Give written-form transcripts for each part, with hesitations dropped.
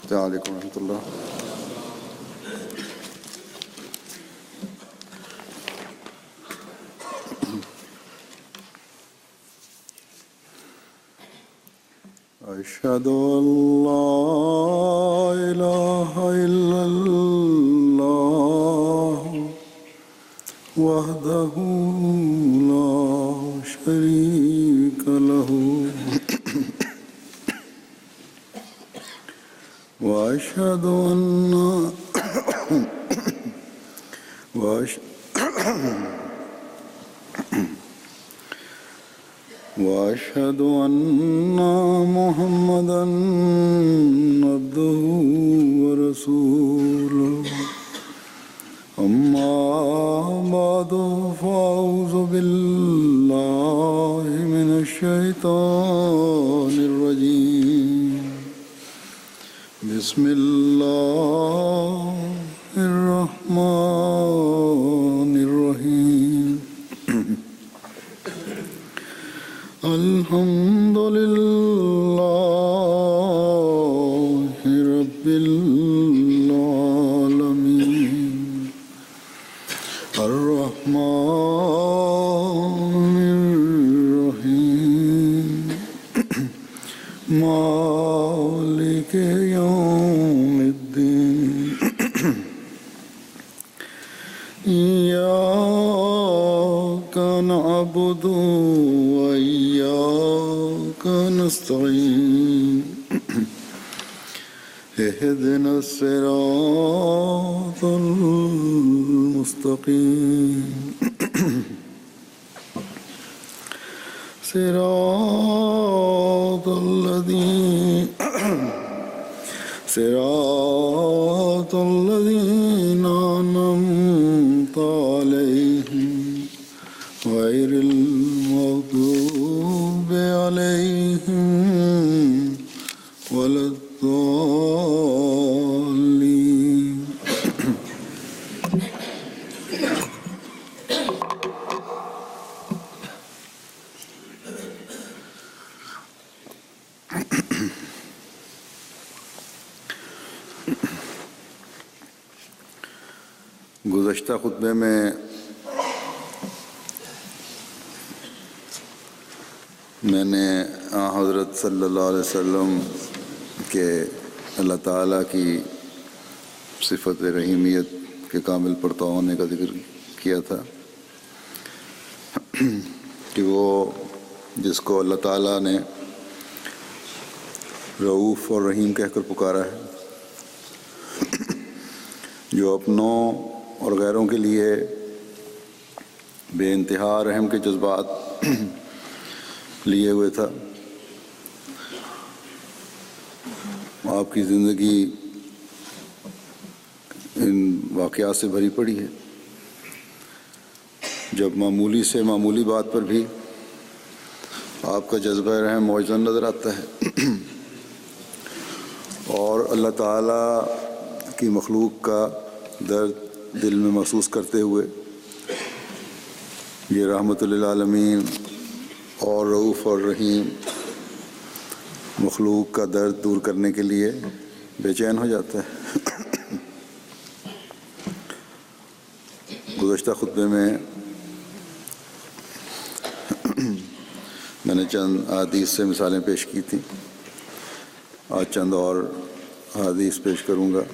السلام علیکم ورحمۃ اللہ. أشهد أن لا إله إلا الله وحده لا شريك له وأشهد أن محمدًا عبده ورسوله. أما بعد فأعوذ بالله من الشيطان الرجيم. بسم الله الرحمن الرحيم. الحمد لله رب العالمين الرحمن الرحيم مالك يوم الدين. إياك نعبد وإياك نستعين. اهدنا الصراط المستقيم صراط الذين أنعمت عليهم غير المغضوب عليهم ولا الضالين. گزشتہ خطبے میں میں نے حضرت صلی اللہ علیہ وسلم کے اللہ تعالیٰ کی صفت رحیمیت کے کامل پرتو ہونے کا ذکر کیا تھا کہ وہ جس کو اللہ تعالیٰ نے رؤوف اور رحیم کہہ کر پکارا ہے، جو اپنوں اور غیروں کے لیے بے انتہا رحم کے جذبات لیے ہوئے تھا. آپ کی زندگی ان واقعات سے بھری پڑی ہے، جب معمولی سے معمولی بات پر بھی آپ کا جذبہ رحم موجود نظر آتا ہے اور اللہ تعالیٰ کی مخلوق کا درد دل میں محسوس کرتے ہوئے یہ رحمت للعالمین اور رؤوف اور رحیم مخلوق کا درد دور کرنے کے لیے بے چین ہو جاتا ہے. گزشتہ خطبے میں میں نے چند احادیث سے مثالیں پیش کی تھیں. آج چند اور احادیث پیش کروں گا.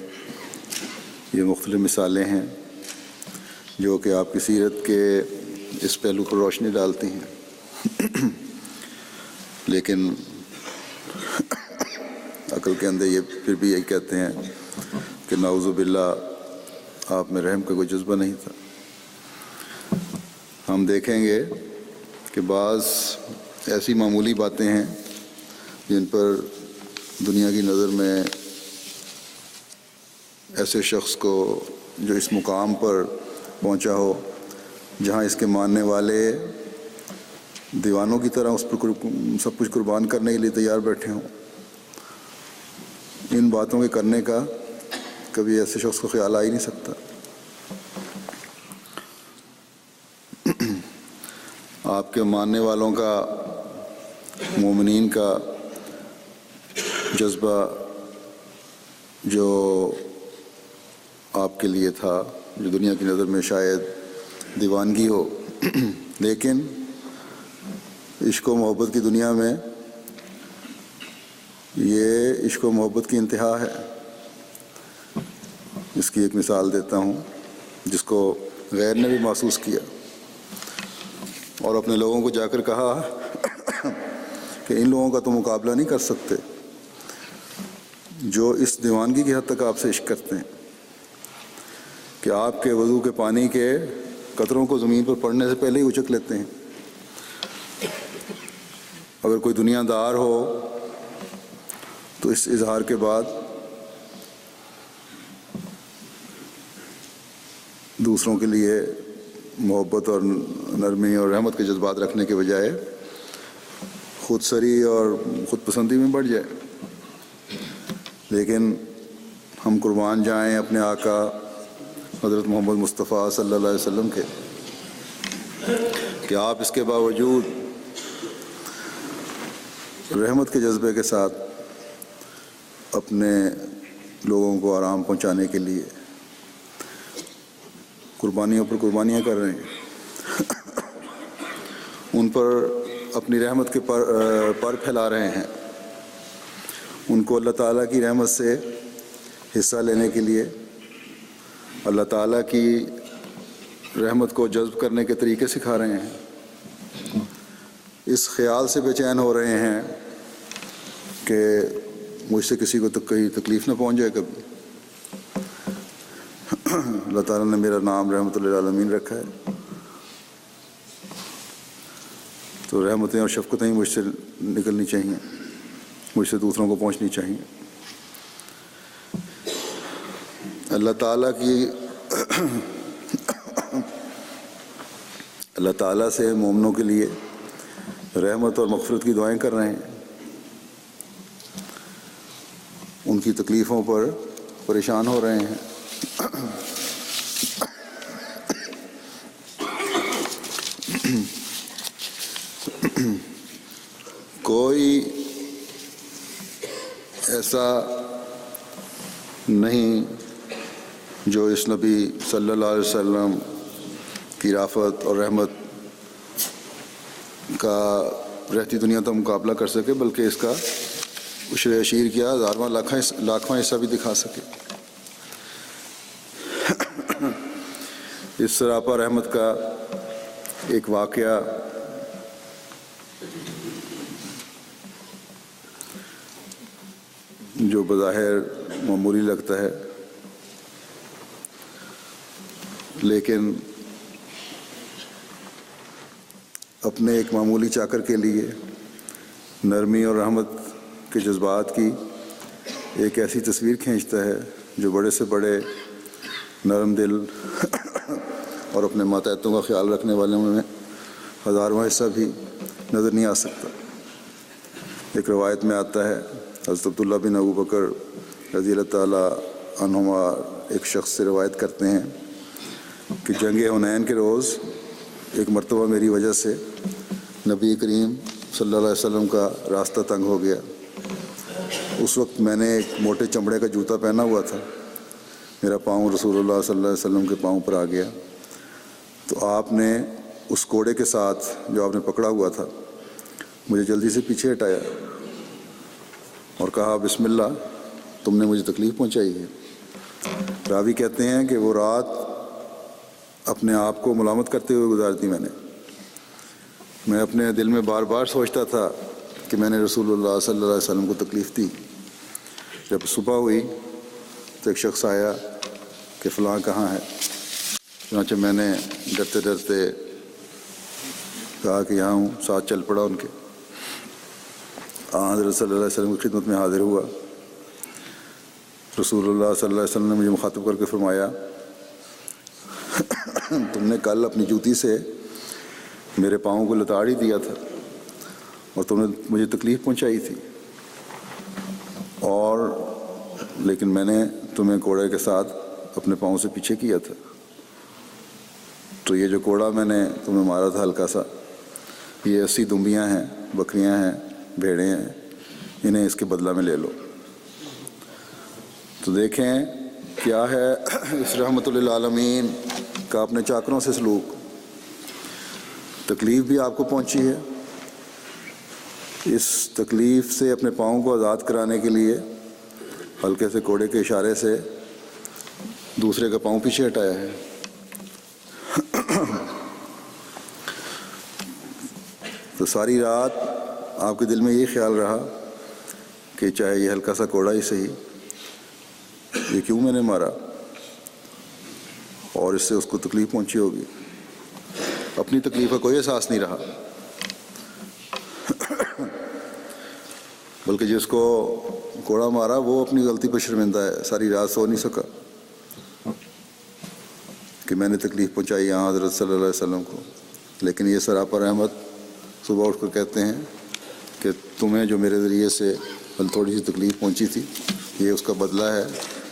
یہ مختلف مثالیں ہیں جو کہ آپ کی سیرت کے اس پہلو پر روشنی ڈالتی ہیں، لیکن عقل کے اندر یہ پھر بھی یہی کہتے ہیں کہ نعوذ باللہ آپ میں رحم کا کوئی جذبہ نہیں تھا. ہم دیکھیں گے کہ بعض ایسی معمولی باتیں ہیں جن پر دنیا کی نظر میں ایسے شخص کو جو اس مقام پر پہنچا ہو جہاں اس کے ماننے والے دیوانوں کی طرح اس پر سب کچھ قربان کرنے کے لیے تیار بیٹھے ہوں، ان باتوں کے کرنے کا کبھی ایسے شخص کو خیال آ ہی نہیں سکتا. آپ کے ماننے والوں کا، مومنین کا جذبہ جو آپ کے لیے تھا، جو دنیا کی نظر میں شاید دیوانگی ہو، لیکن عشق و محبت کی دنیا میں یہ عشق و محبت کی انتہا ہے۔ اس کی ایک مثال دیتا ہوں جس کو غیر نے بھی محسوس کیا اور اپنے لوگوں کو جا کر کہا کہ ان لوگوں کا تو مقابلہ نہیں کر سکتے جو اس دیوانگی کی حد تک آپ سے عشق کرتے ہیں کہ آپ کے وضو کے پانی کے قطروں کو زمین پر پڑنے سے پہلے ہی اچک لیتے ہیں۔ اگر کوئی دنیا دار ہو تو اس اظہار کے بعد دوسروں کے لیے محبت اور نرمی اور رحمت کے جذبات رکھنے کے بجائے خود سری اور خود پسندی میں بڑھ جائے۔ لیکن ہم قربان جائیں اپنے آقا حضرت محمد مصطفیٰ صلی اللہ علیہ وسلم کے کہ آپ اس کے باوجود رحمت کے جذبے کے ساتھ اپنے لوگوں کو آرام پہنچانے کے لیے قربانیوں پر قربانیاں کر رہے ہیں، ان پر اپنی رحمت کے پر پھیلا رہے ہیں، ان کو اللہ تعالیٰ کی رحمت سے حصہ لینے کے لیے اللہ تعالیٰ کی رحمت کو جذب کرنے کے طریقے سکھا رہے ہیں۔ اس خیال سے بے چین ہو رہے ہیں کہ مجھ سے کسی کو کہیں تکلیف نہ پہنچ جائے کبھی۔ اللہ تعالیٰ نے میرا نام رحمت للعالمین رکھا ہے، تو رحمتیں اور شفقتیں مجھ سے نکلنی چاہیے، مجھ سے دوسروں کو پہنچنی چاہیے۔ اللہ تعالیٰ سے مومنوں کے لیے رحمت اور مغفرت کی دعائیں کر رہے ہیں، ان کی تکلیفوں پر پریشان ہو رہے ہیں۔ کوئی ایسا نہیں جو اس نبی صلی اللہ علیہ وسلم کی رافت اور رحمت کا رہتی دنیا تک مقابلہ کر سکے، بلکہ اس کا عشر عشیر کیا ہزارواں لاکھواں حصہ بھی دکھا سکے۔ اس سراپا رحمت کا ایک واقعہ جو بظاہر معمولی لگتا ہے، لیکن اپنے ایک معمولی چاکر کے لیے نرمی اور رحمت کے جذبات کی ایک ایسی تصویر کھینچتا ہے جو بڑے سے بڑے نرم دل اور اپنے ماتحتوں کا خیال رکھنے والوں میں ہزارواں حصہ بھی نظر نہیں آ سکتا۔ ایک روایت میں آتا ہے، حضرت عبداللہ بن ابو بکر رضی اللہ تعالیٰ عنہما ایک شخص سے روایت کرتے ہیں کہ جنگ حنین کے روز ایک مرتبہ میری وجہ سے نبی کریم صلی اللہ علیہ وسلم کا راستہ تنگ ہو گیا۔ اس وقت میں نے ایک موٹے چمڑے کا جوتا پہنا ہوا تھا، میرا پاؤں رسول اللہ صلی اللہ علیہ وسلم کے پاؤں پر آ گیا، تو آپ نے اس کوڑے کے ساتھ جو آپ نے پکڑا ہوا تھا مجھے جلدی سے پیچھے ہٹایا اور کہا بسم اللہ، تم نے مجھے تکلیف پہنچائی ہے۔ راوی کہتے ہیں کہ وہ رات اپنے آپ کو ملامت کرتے ہوئے گزار دی میں اپنے دل میں بار بار سوچتا تھا کہ میں نے رسول اللہ صلی اللہ علیہ وسلم کو تکلیف دی۔ جب صبح ہوئی تو ایک شخص آیا کہ فلاں کہاں ہے، چنانچہ میں نے ڈرتے ڈرتے کہا کہ یہاں ہوں، ساتھ چل پڑا ان کے، حضرت صلی اللہ علیہ وسلم کی خدمت میں حاضر ہوا۔ رسول اللہ صلی اللہ علیہ وسلم نے مجھے مخاطب کر کے فرمایا، تم نے کل اپنی جوتی سے میرے پاؤں کو لتاڑ ہی دیا تھا اور تم نے مجھے تکلیف پہنچائی تھی، اور لیکن میں نے تمہیں کوڑے کے ساتھ اپنے پاؤں سے پیچھے کیا تھا، تو یہ جو کوڑا میں نے تمہیں مارا تھا ہلکا سا، یہ 80 دمبیاں ہیں، بکریاں ہیں، بھیڑیں ہیں، انہیں اس کے بدلہ میں لے لو۔ تو دیکھیں کیا ہے اس رحمت للعالمین کا اپنے چاکروں سے سلوک. تکلیف بھی آپ کو پہنچی ہے، اس تکلیف سے اپنے پاؤں کو آزاد کرانے کے لیے ہلکے سے کوڑے کے اشارے سے دوسرے کا پاؤں پیچھے ہٹایا ہے. تو ساری رات آپ کے دل میں یہ خیال رہا کہ چاہے یہ ہلکا سا کوڑا ہی صحیح، یہ کیوں میں نے مارا، اور اس سے اس کو تکلیف پہنچی ہوگی. اپنی تکلیف کا کوئی احساس نہیں رہا، بلکہ جس کو کوڑا مارا وہ اپنی غلطی پر شرمندہ ہے. ساری رات سو نہیں سکا کہ میں نے تکلیف پہنچائی یہاں حضرت صلی اللہ علیہ وسلم کو. لیکن یہ سراپا رحمت صبح اٹھ کر کہتے ہیں کہ تمہیں جو میرے ذریعے سے تھوڑی سی تکلیف پہنچی تھی، یہ اس کا بدلہ ہے،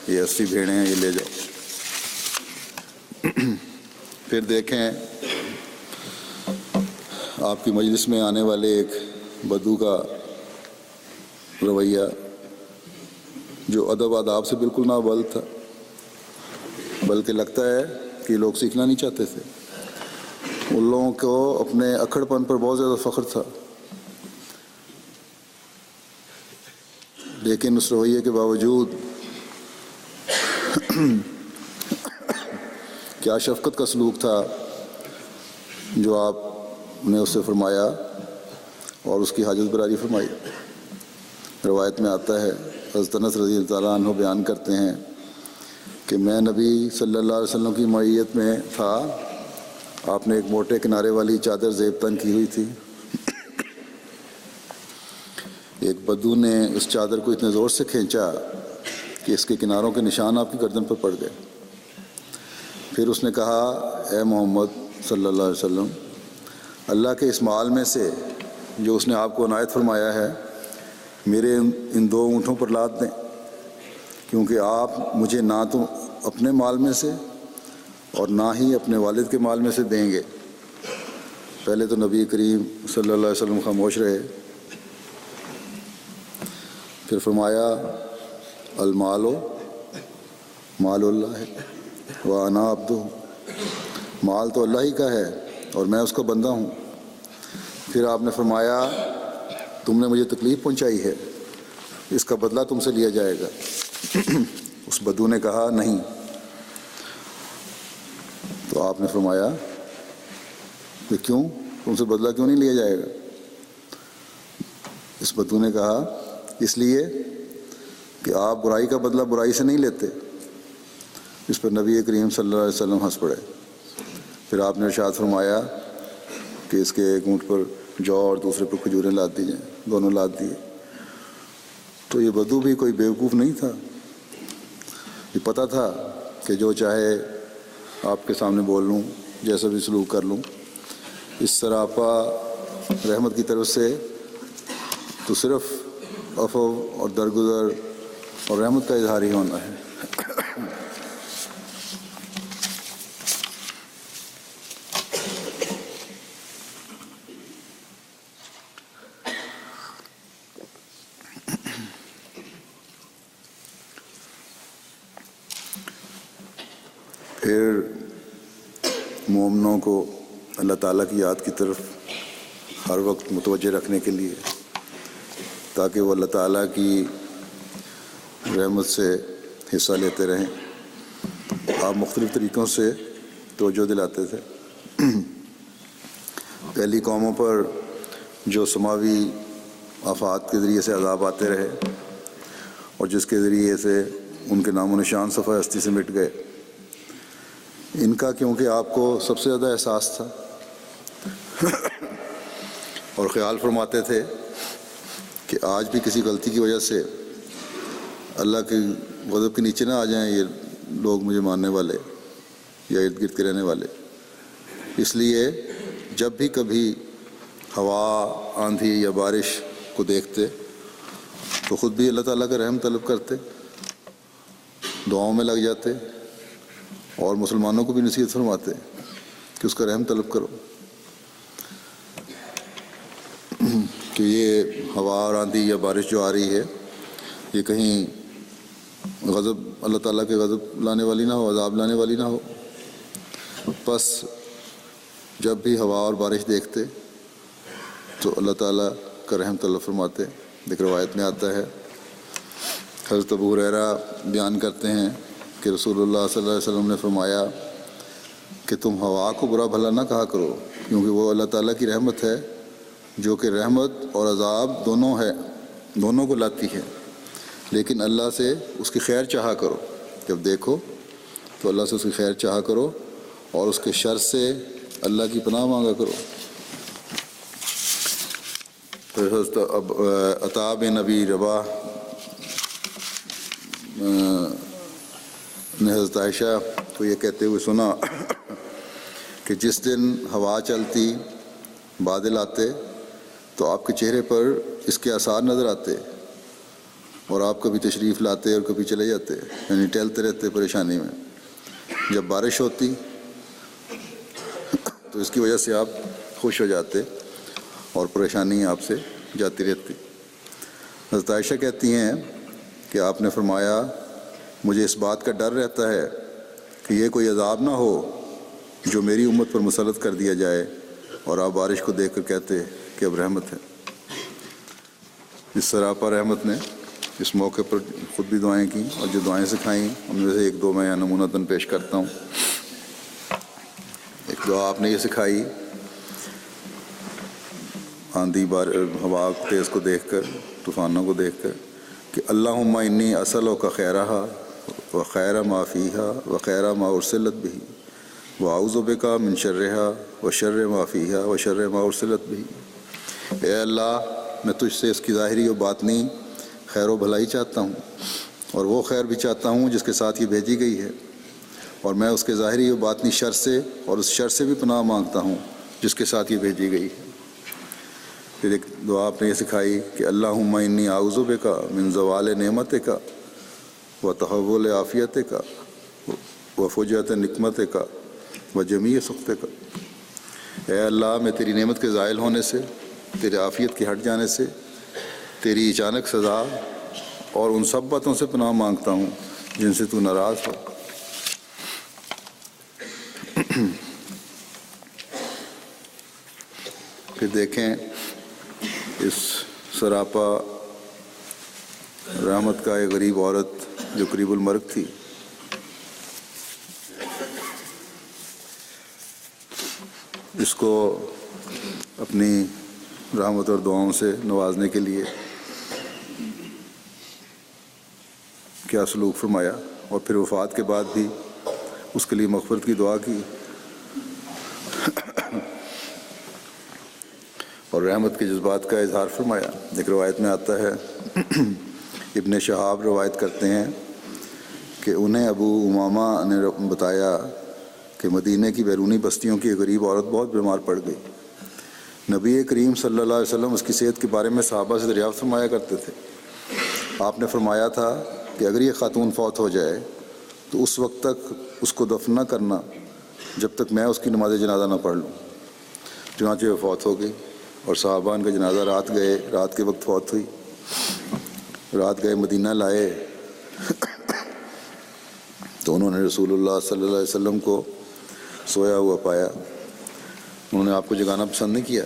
یہ 80 بھیڑیں ہیں، یہ لے جاؤ. پھر دیکھیں آپ کی مجلس میں آنے والے ایک بدو کا رویہ، جو ادب آداب سے بالکل نابلد تھا، بلکہ لگتا ہے کہ لوگ سیکھنا نہیں چاہتے تھے. ان لوگوں کو اپنے اکھڑ پن پر بہت زیادہ فخر تھا، لیکن اس رویے کے باوجود کیا شفقت کا سلوک تھا جو آپ نے اس سے فرمایا اور اس کی حاجت براری فرمائی. روایت میں آتا ہے، حضرت انس رضی اللہ تعالیٰ عنہ بیان کرتے ہیں کہ میں نبی صلی اللہ علیہ وسلم کی معیت میں تھا. آپ نے ایک موٹے کنارے والی چادر زیب تن کی ہوئی تھی. ایک بدو نے اس چادر کو اتنے زور سے کھینچا کہ اس کے کناروں کے نشان آپ کی گردن پر پڑ گئے. پھر اس نے کہا، اے محمد صلی اللہ علیہ وسلم، اللہ کے اس مال میں سے جو اس نے آپ کو عنایت فرمایا ہے میرے ان 2 اونٹوں پر لاد دیں، کیونکہ آپ مجھے نہ تو اپنے مال میں سے اور نہ ہی اپنے والد کے مال میں سے دیں گے. پہلے تو نبی کریم صلی اللہ علیہ وسلم خاموش رہے، پھر فرمایا، المال مال اللہ ہے وانا عبدہ، مال تو اللہ ہی کا ہے اور میں اس کا بندہ ہوں. پھر آپ نے فرمایا، تم نے مجھے تکلیف پہنچائی ہے، اس کا بدلہ تم سے لیا جائے گا. اس بدو نے کہا، نہیں. تو آپ نے فرمایا کہ کیوں، تم سے بدلہ کیوں نہیں لیا جائے گا؟ اس بدو نے کہا، اس لیے کہ آپ برائی کا بدلہ برائی سے نہیں لیتے. اس پر نبی کریم صلی اللہ علیہ وسلم ہنس پڑے. پھر آپ نے ارشاد فرمایا کہ اس کے ایک اونٹ پر جو اور دوسرے پر کھجوریں لاد دی جائیں. دونوں لاد دیے. تو یہ بدو بھی کوئی بیوقوف نہیں تھا، یہ پتہ تھا کہ جو چاہے آپ کے سامنے بول لوں، جیسا بھی سلوک کر لوں. اس سراپا رحمت کی طرف سے تو صرف عفو اور درگزر اور رحمت کا اظہار ہی ہونا ہے. پھر مومنوں کو اللہ تعالیٰ کی یاد کی طرف ہر وقت متوجہ رکھنے کے لیے، تاکہ وہ اللہ تعالیٰ کی رحمت سے حصہ لیتے رہیں، آپ مختلف طریقوں سے توجہ دلاتے تھے. پہلی قوموں پر جو سماوی آفات کے ذریعے سے عذاب آتے رہے اور جس کے ذریعے سے ان کے نام و نشان صفحہ ہستی سے مٹ گئے، ان کا کیونکہ آپ کو سب سے زیادہ احساس تھا اور خیال فرماتے تھے کہ آج بھی کسی غلطی کی وجہ سے اللہ کے غضب کے نیچے نہ آ جائیں یہ لوگ مجھے ماننے والے یا ارد گرد کے رہنے والے. اس لیے جب بھی کبھی ہوا، آندھی یا بارش کو دیکھتے تو خود بھی اللہ تعالیٰ کا رحم طلب کرتے، دعاؤں میں لگ جاتے اور مسلمانوں کو بھی نصیحت فرماتے کہ اس کا رحم طلب کرو، کہ یہ ہوا اور آندھی یا بارش جو آ رہی ہے یہ کہیں غضب اللہ تعالیٰ کے غضب لانے والی نہ ہو، عذاب لانے والی نہ ہو۔ بس جب بھی ہوا اور بارش دیکھتے تو اللہ تعالیٰ کا رحم طلب فرماتے۔ ایک روایت میں آتا ہے، حضرت ابو ہریرہ بیان کرتے ہیں کہ رسول اللہ صلی اللہ علیہ وسلم نے فرمایا کہ تم ہوا کو برا بھلا نہ کہا کرو، کیونکہ وہ اللہ تعالیٰ کی رحمت ہے جو کہ رحمت اور عذاب دونوں کو لاتی ہے، لیکن اللہ سے اس کی خیر چاہا کرو۔ جب دیکھو تو اللہ سے اس کی خیر چاہا کرو اور اس کے شر سے اللہ کی پناہ مانگا کرو۔ پھر حضرت عطا بن ابی رباح نے حضرت عائشہ کو یہ کہتے ہوئے سنا کہ جس دن ہوا چلتی، بادل آتے تو آپ کے چہرے پر اس کے آثار نظر آتے، اور آپ کبھی تشریف لاتے اور کبھی چلے جاتے، یعنی ٹہلتے رہتے پریشانی میں۔ جب بارش ہوتی تو اس کی وجہ سے آپ خوش ہو جاتے اور پریشانی آپ سے جاتی رہتی۔ حضرت عائشہ کہتی ہیں کہ آپ نے فرمایا مجھے اس بات کا ڈر رہتا ہے کہ یہ کوئی عذاب نہ ہو جو میری امت پر مسلط کر دیا جائے، اور آپ بارش کو دیکھ کر کہتے کہ اب رحمت ہے۔ اس سراپا رحمت نے اس موقع پر خود بھی دعائیں کیں، اور جو دعائیں سکھائیں ان میں سے ایک دو میں نمونتاً پیش کرتا ہوں۔ ایک دعا آپ نے یہ سکھائی آندھی ہوا تیز کو دیکھ کر، طوفانوں کو دیکھ کر، کہ اللہم انی اسألک خیرہا و خیر ما فیہا و خیر ما ارسلت بہ واعوذ بک من شرہا و شر ما فیہا و شر ما ارسلت بہ۔ اے اللہ، میں تجھ سے اس کی ظاہری و باطنی خیر و بھلائی چاہتا ہوں، اور وہ خیر بھی چاہتا ہوں جس کے ساتھ یہ بھیجی گئی ہے، اور میں اس کے ظاہری و باطنی شر سے اور اس شر سے بھی پناہ مانگتا ہوں جس کے ساتھ یہ بھیجی گئی ہے۔ پھر ایک دعا آپ نے یہ سکھائی کہ اللہم انی اعوذ بک من زوال نعمتک و تحول عافیتک و فجعۃ نقمتک و جمیع سخطک۔ اے اللہ، میں تیری نعمت کے زائل ہونے سے، تیرے عافیت کے ہٹ جانے سے، تیری اچانک سزا اور ان سب باتوں سے پناہ مانگتا ہوں جن سے تو ناراض ہو۔ پھر دیکھیں اس سراپا رحمت کا ایک غریب عورت جو قریب المرگ تھی، اس کو اپنی رحمت اور دعاؤں سے نوازنے کے لیے کیا سلوک فرمایا، اور پھر وفات کے بعد بھی اس کے لیے مغفرت کی دعا کی، اور رحمت کے جذبات کا اظہار فرمایا۔ ایک روایت میں آتا ہے، ابن شہاب روایت کرتے ہیں کہ انہیں ابو امامہ نے بتایا کہ مدینہ کی بیرونی بستیوں کی ایک غریب عورت بہت بیمار پڑ گئی۔ نبی کریم صلی اللہ علیہ وسلم اس کی صحت کے بارے میں صحابہ سے دریافت فرمایا کرتے تھے۔ آپ نے فرمایا تھا کہ اگر یہ خاتون فوت ہو جائے تو اس وقت تک اس کو دفن نہ کرنا جب تک میں اس کی نماز جنازہ نہ پڑھ لوں۔ چنانچہ وہ فوت ہو گئی، اور صحابان کا جنازہ رات کے وقت فوت ہوئی۔ رات گئے، مدینہ لائے تو انہوں نے رسول اللہ صلی اللہ علیہ وسلم کو سویا ہوا پایا۔ انہوں نے آپ کو جگانا پسند نہیں کیا،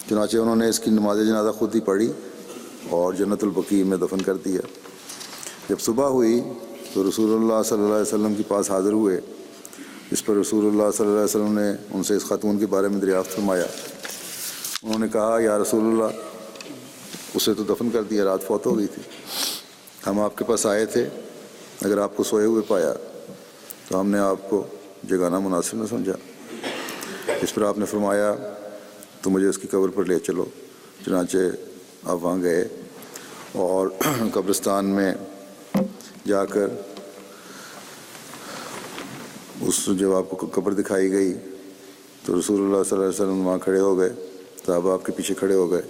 چنانچہ انہوں نے اس کی نماز جنازہ خود ہی پڑھی اور جنت البقیع میں دفن کر دیا۔ جب صبح ہوئی تو رسول اللہ صلی اللہ علیہ وسلم کے پاس حاضر ہوئے۔ اس پر رسول اللہ صلی اللہ علیہ وسلم نے ان سے اس خاتون کے بارے میں دریافت فرمایا۔ انہوں نے کہا، یا رسول اللہ، اسے تو دفن کر دیا، رات فوت ہو گئی تھی، ہم آپ کے پاس آئے تھے، اگر آپ کو سوئے ہوئے پایا تو ہم نے آپ کو جگانا مناسب نہ سمجھا۔ اس پر آپ نے فرمایا تو مجھے اس کی قبر پر لے چلو۔ چنانچہ آپ وہاں گئے اور قبرستان میں جا کر جب آپ کو قبر دکھائی گئی تو رسول اللہ صلی اللہ علیہ وسلم وہاں کھڑے ہو گئے، صحابہ آپ کے پیچھے کھڑے ہو گئے،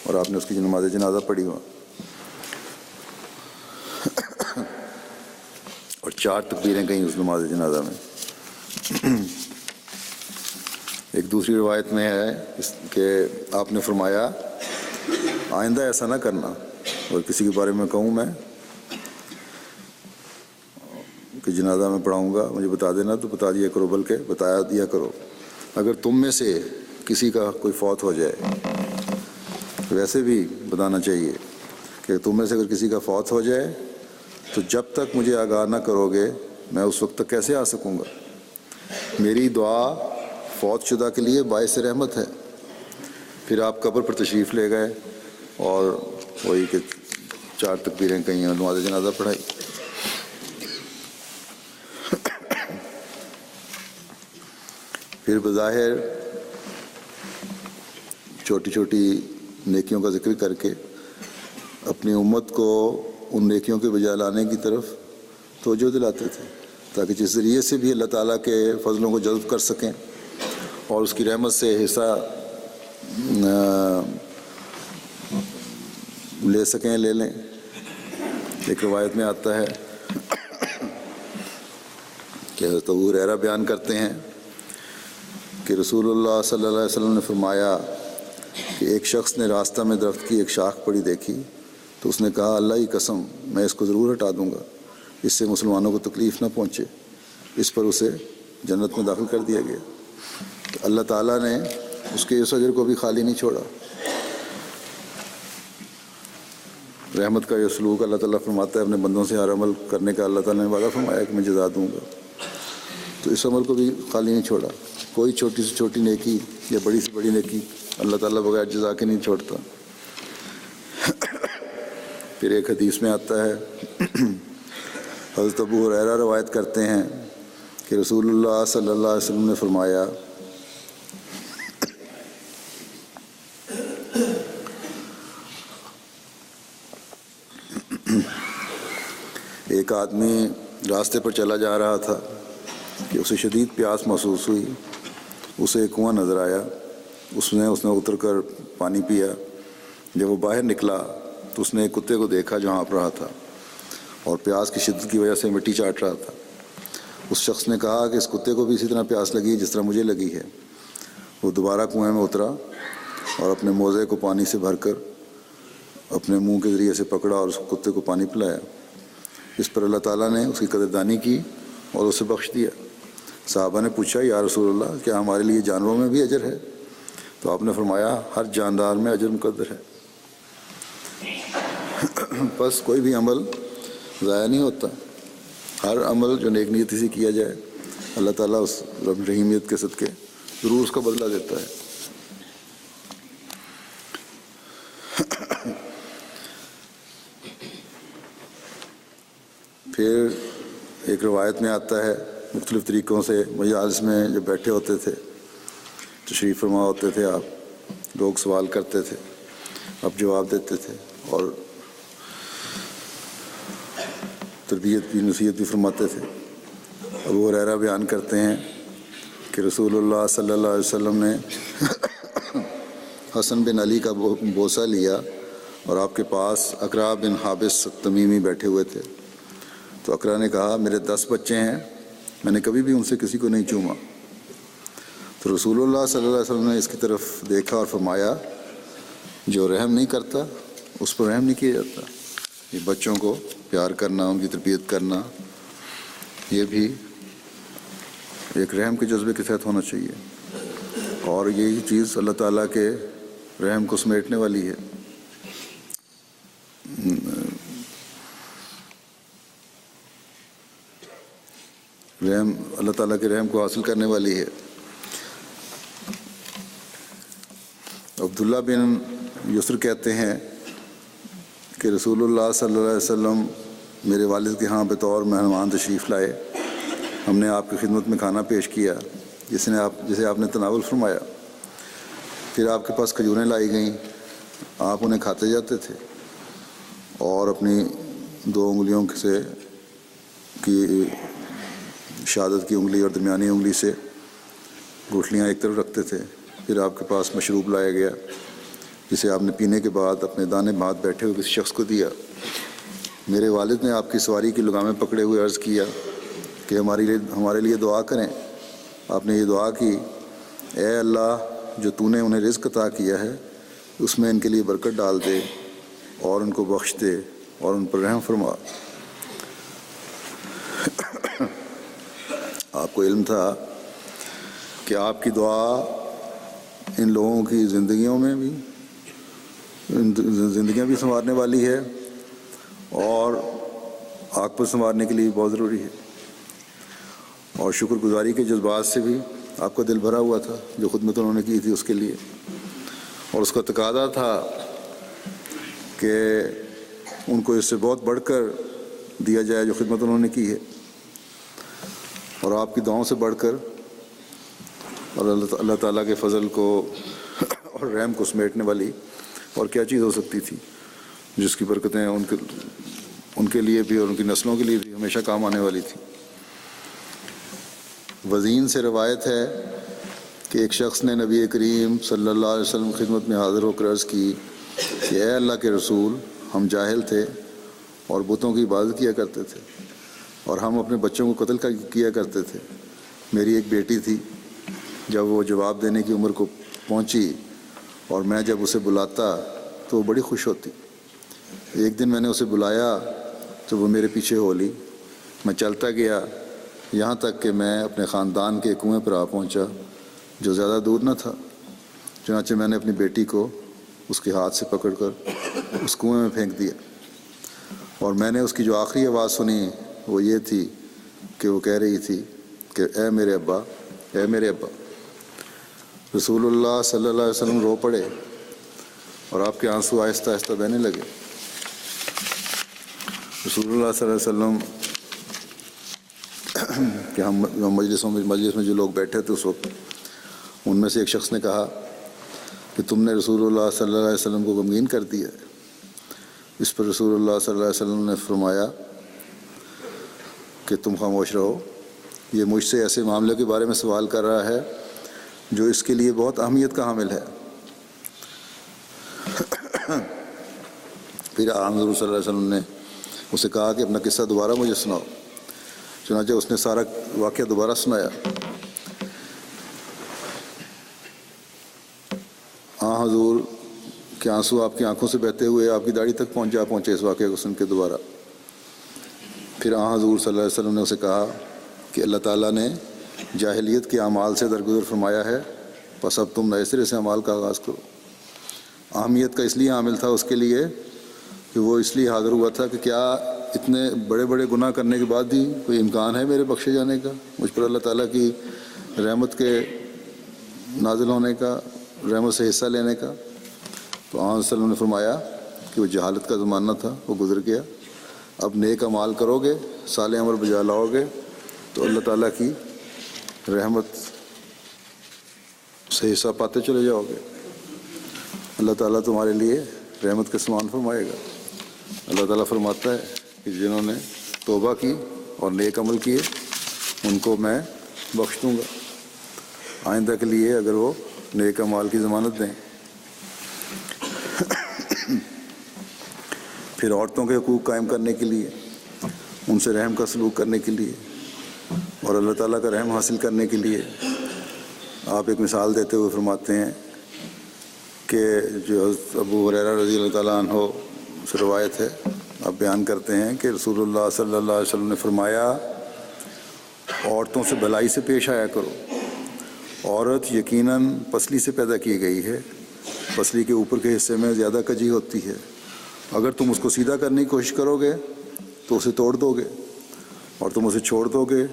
اور آپ نے اس کی نماز جنازہ پڑھی وہاں، اور 4 تکبیریں گئیں اس نماز جنازہ میں۔ ایک دوسری روایت میں ہے کہ آپ نے فرمایا، آئندہ ایسا نہ کرنا، اور کسی کے بارے میں کہوں میں کہ جنازہ میں پڑھاؤں گا مجھے بتا دینا، تو بتا دیا کرو، بلکہ بتایا دیا کرو اگر تم میں سے کسی کا کوئی فوت ہو جائے، ویسے بھی بتانا چاہیے کہ تم میں سے اگر کسی کا فوت ہو جائے تو جب تک مجھے آگاہ نہ کرو گے میں اس وقت تک کیسے آ سکوں گا۔ میری دعا فوت شدہ کے لیے باعث رحمت ہے۔ پھر آپ قبر پر تشریف لے گئے اور وہی کہ 4 تکبیریں کہیں اور نماز جنازہ پڑھائی۔ پھر بظاہر چھوٹی چھوٹی نیکیوں کا ذکر کر کے اپنی امت کو ان نیکیوں کے بجا لانے کی طرف توجہ دلاتے تھے، تاکہ جس ذریعے سے بھی اللہ تعالیٰ کے فضلوں کو جذب کر سکیں اور اس کی رحمت سے حصہ لے سکیں، لے لیں۔ ایک روایت میں آتا ہے کہ حضرت ابو ہریرہ بیان کرتے ہیں کہ رسول اللہ صلی اللہ علیہ وسلم نے فرمایا کہ ایک شخص نے راستہ میں درخت کی ایک شاخ پڑی دیکھی تو اس نے کہا اللہ کی قسم میں اس کو ضرور ہٹا دوں گا، اس سے مسلمانوں کو تکلیف نہ پہنچے۔ اس پر اسے جنت میں داخل کر دیا گیا۔ تو اللہ تعالیٰ نے اس کے اس اجر کو بھی خالی نہیں چھوڑا۔ رحمت کا یہ سلوک اللہ تعالیٰ فرماتا ہے اپنے بندوں سے ہر عمل کرنے کا اللہ تعالیٰ نے وعدہ فرمایا کہ میں جزا دوں گا، تو اس عمل کو بھی خالی نہیں چھوڑا۔ کوئی چھوٹی سے چھوٹی نیکی یا بڑی سے بڑی نیکی اللہ تعالیٰ بغیر جزا کے نہیں چھوڑتا۔ پھر ایک حدیث میں آتا ہے حضرت ابو ہریرہ روایت کرتے ہیں کہ رسول اللہ صلی اللہ علیہ وسلم نے فرمایا ایک آدمی راستے پر چلا جا رہا تھا کہ اسے شدید پیاس محسوس ہوئی، اسے ایک کنواں نظر آیا، اس نے اتر کر پانی پیا۔ جب وہ باہر نکلا تو اس نے ایک کتے کو دیکھا جو ہانپ رہا تھا اور پیاس کی شدت کی وجہ سے مٹی چاٹ رہا تھا۔ اس شخص نے کہا کہ اس کتے کو بھی اسی طرح پیاس لگی جس طرح مجھے لگی ہے۔ وہ دوبارہ کنویں میں اترا اور اپنے موزے کو پانی سے بھر کر اپنے منہ کے ذریعے سے پکڑا اور اس کتے کو پانی پلایا۔ اس پر اللہ تعالیٰ نے اس کی قدردانی کی اور اسے بخش دیا۔ صحابہ نے پوچھا یا رسول اللہ کیا ہمارے لیے جانوروں میں بھی اجر ہے؟ تو آپ نے فرمایا ہر جاندار میں اجر مقدر ہے۔ بس کوئی بھی عمل ضائع نہیں ہوتا، ہر عمل جو نیک نیتی سے کیا جائے اللہ تعالیٰ اس رب رحیمیت کے صدقے ضرور اس کا بدلہ دیتا ہے۔ پھر ایک روایت میں آتا ہے مختلف طریقوں سے مجالس میں جب بیٹھے ہوتے تھے، تشریف فرما ہوتے تھے آپ، لوگ سوال کرتے تھے، آپ جواب دیتے تھے اور تربیت بھی نصیحت بھی فرماتے تھے۔ ابو ہریرہ بیان کرتے ہیں کہ رسول اللہ صلی اللہ علیہ وسلم نے حسن بن علی کا بوسہ لیا اور آپ کے پاس اقرا بن حابس تمیمی بیٹھے ہوئے تھے۔ تو اقرا نے کہا میرے 10 بچے ہیں، میں نے کبھی بھی ان سے کسی کو نہیں چوما۔ تو رسول اللہ صلی اللہ علیہ وسلم نے اس کی طرف دیکھا اور فرمایا جو رحم نہیں کرتا اس پر رحم نہیں کیا جاتا۔ یہ بچوں کو پیار کرنا، ان کی تربیت کرنا، یہ بھی ایک رحم کے جذبے کے تحت ہونا چاہیے، اور یہی چیز اللہ تعالیٰ کے رحم کو سمیٹنے والی ہے۔ رحم اللہ تعالیٰ کے رحم کو حاصل کرنے والی ہے۔ عبداللہ بن یسر کہتے ہیں کہ رسول اللہ صلی اللہ علیہ وسلم میرے والد کے ہاں بطور مہمان تشریف لائے، ہم نے آپ کی خدمت میں کھانا پیش کیا جسے آپ نے تناول فرمایا۔ پھر آپ کے پاس کھجوریں لائی گئیں، آپ انہیں کھاتے جاتے تھے اور اپنی 2 انگلیوں سے کی شہادت کی انگلی اور درمیانی انگلی سے گٹھلیاں ایک طرف رکھتے تھے۔ پھر آپ کے پاس مشروب لایا گیا جسے آپ نے پینے کے بعد اپنے دانے بھات بیٹھے ہوئے کسی شخص کو دیا۔ میرے والد نے آپ کی سواری کی لگامیں پکڑے ہوئے عرض کیا کہ ہمارے لیے دعا کریں۔ آپ نے یہ دعا کی اے اللہ جو تو نے انہیں رزق عطا کیا ہے اس میں ان کے لیے برکت ڈال دے اور ان کو بخش دے اور ان پر رحم فرما۔ آپ کو علم تھا کہ آپ کی دعا ان لوگوں کی زندگیوں میں بھی زندگیاں بھی سنوارنے والی ہے اور آگ پر سنوارنے کے لیے بہت ضروری ہے. اور شکر گزاری کے جذبات سے بھی آپ کا دل بھرا ہوا تھا جو خدمت انہوں نے کی تھی اس کے لیے, اور اس کا تقاضا تھا کہ ان کو اس سے بہت بڑھ کر دیا جائے جو خدمت انہوں نے کی ہے, اور آپ کی دعاؤں سے بڑھ کر, اور اللہ تعالیٰ کے فضل کو اور رحم کو سمیٹنے والی اور کیا چیز ہو سکتی تھی جس کی برکتیں ان کے لیے بھی اور ان کی نسلوں کے لیے بھی ہمیشہ کام آنے والی تھی. وزین سے روایت ہے کہ ایک شخص نے نبی کریم صلی اللہ علیہ وسلم کی خدمت میں حاضر ہو کر عرض کی کہ اے اللہ کے رسول, ہم جاہل تھے اور بتوں کی عبادت کیا کرتے تھے اور ہم اپنے بچوں کو قتل کیا کرتے تھے. میری ایک بیٹی تھی, جب وہ جواب دینے کی عمر کو پہنچی اور میں جب اسے بلاتا تو وہ بڑی خوش ہوتی. ایک دن میں نے اسے بلایا تو وہ میرے پیچھے ہو لی. میں چلتا گیا یہاں تک کہ میں اپنے خاندان کے کنویں پر آ پہنچا جو زیادہ دور نہ تھا. چنانچہ میں نے اپنی بیٹی کو اس کے ہاتھ سے پکڑ کر اس کنویں میں پھینک دیا, اور میں نے اس کی جو آخری آواز سنی وہ یہ تھی کہ وہ کہہ رہی تھی کہ اے میرے ابا, اے میرے ابا. رسول اللہ صلی اللہ علیہ وسلم رو پڑے اور آپ کے آنسو آہستہ آہستہ بہنے لگے. رسول اللہ صلی اللہ علیہ وسلم کہ ہم مجلس میں جو لوگ بیٹھے تھے اس وقت, ان میں سے ایک شخص نے کہا کہ تم نے رسول اللہ صلی اللہ علیہ وسلم کو غمگین کر دیا ہے. اس پر رسول اللہ صلی اللہ علیہ وسلم نے فرمایا کہ تم خاموش رہو, یہ مجھ سے ایسے معاملے کے بارے میں سوال کر رہا ہے جو اس کے لیے بہت اہمیت کا حامل ہے. پھر حضور صلی اللہ علیہ وسلم نے اسے کہا کہ اپنا قصہ دوبارہ مجھے سناؤ. چنانچہ اس نے سارا واقعہ دوبارہ سنایا. حضور کے آنسو آپ کی آنکھوں سے بہتے ہوئے آپ کی داڑھی تک پہنچے اس واقعے کو سن کے دوبارہ. پھر حضور صلی اللہ علیہ وسلم نے اسے کہا کہ اللہ تعالیٰ نے جاہلیت کے اعمال سے درگزر فرمایا ہے, بس اب تم نئے سرے سے اعمال کا آغاز کرو. اہمیت کا اس لیے عامل تھا اس کے لیے کہ وہ اس لیے حاضر ہوا تھا کہ کیا اتنے بڑے بڑے گناہ کرنے کے بعد بھی کوئی امکان ہے میرے بخشے جانے کا, مجھ پر اللہ تعالیٰ کی رحمت کے نازل ہونے کا, رحمت سے حصہ لینے کا. تو آن صلی اللہ علیہ وسلم نے فرمایا کہ وہ جہالت کا زمانہ تھا, وہ گزر گیا. اب نیک اعمال کرو گے, صالح عمل بجا لاؤ گے تو اللہ تعالیٰ کی رحمت سے حصہ پاتے چلے جاؤ گے. اللہ تعالیٰ تمہارے لیے رحمت کا سامان فرمائے گا. اللہ تعالیٰ فرماتا ہے کہ جنہوں نے توبہ کی اور نیک عمل کیے ان کو میں بخش دوں گا آئندہ کے لیے اگر وہ نیک اعمال کی ضمانت دیں. پھر عورتوں کے حقوق قائم کرنے کے لیے, ان سے رحم کا سلوک کرنے کے لیے اور اللہ تعالیٰ کا رحم حاصل کرنے کے لیے آپ ایک مثال دیتے ہوئے فرماتے ہیں کہ جو حضرت ابو ہریرہ رضی اللہ تعالیٰ عنہ سے روایت ہے, آپ بیان کرتے ہیں کہ رسول اللہ صلی اللہ علیہ وسلم نے فرمایا عورتوں سے بھلائی سے پیش آیا کرو. عورت یقیناً پسلی سے پیدا کی گئی ہے, پسلی کے اوپر کے حصے میں زیادہ کجی ہوتی ہے. اگر تم اس کو سیدھا کرنے کی کوشش کرو گے تو اسے توڑ دو گے, اور تم اسے چھوڑ دو گے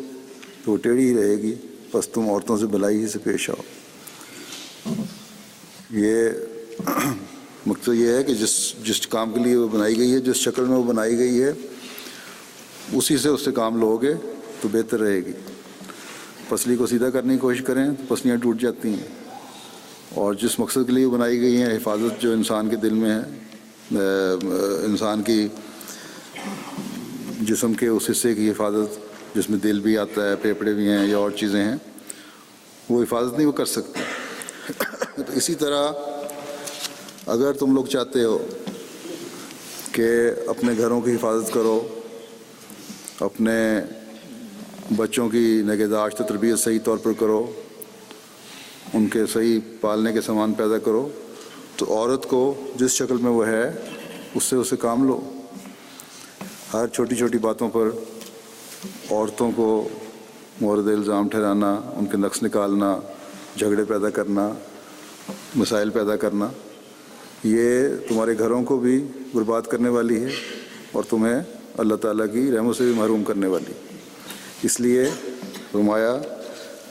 تو وہ ٹیڑھی ہی رہے گی. بس تم عورتوں سے بھلائی ہی سے پیش آؤ. یہ مقصد یہ ہے کہ جس کام کے لیے وہ بنائی گئی ہے, جس شکل میں وہ بنائی گئی ہے, اسی سے اس سے کام لو گے تو بہتر رہے گی. پسلی کو سیدھا کرنے کی کوشش کریں تو پسلیاں ٹوٹ جاتی ہیں, اور جس مقصد کے لیے وہ بنائی گئی ہیں, حفاظت جو انسان کے دل میں ہے, انسان کی جسم کے اس حصے کی حفاظت جس میں دل بھی آتا ہے, پھیپھڑے بھی ہیں یا اور چیزیں ہیں, وہ حفاظت نہیں وہ کر سکتے. تو اسی طرح اگر تم لوگ چاہتے ہو کہ اپنے گھروں کی حفاظت کرو, اپنے بچوں کی نگہداشت و تربیت صحیح طور پر کرو, ان کے صحیح پالنے کے سامان پیدا کرو, تو عورت کو جس شکل میں وہ ہے اس سے اسے کام لو. ہر چھوٹی چھوٹی باتوں پر عورتوں کو مورد الزام ٹھہرانا، ان کے نقص نکالنا، جھگڑے پیدا کرنا، مسائل پیدا کرنا، یہ تمہارے گھروں کو بھی برباد کرنے والی ہے اور تمہیں اللہ تعالیٰ کی رحمت سے بھی محروم کرنے والی. اس لیے فرمایا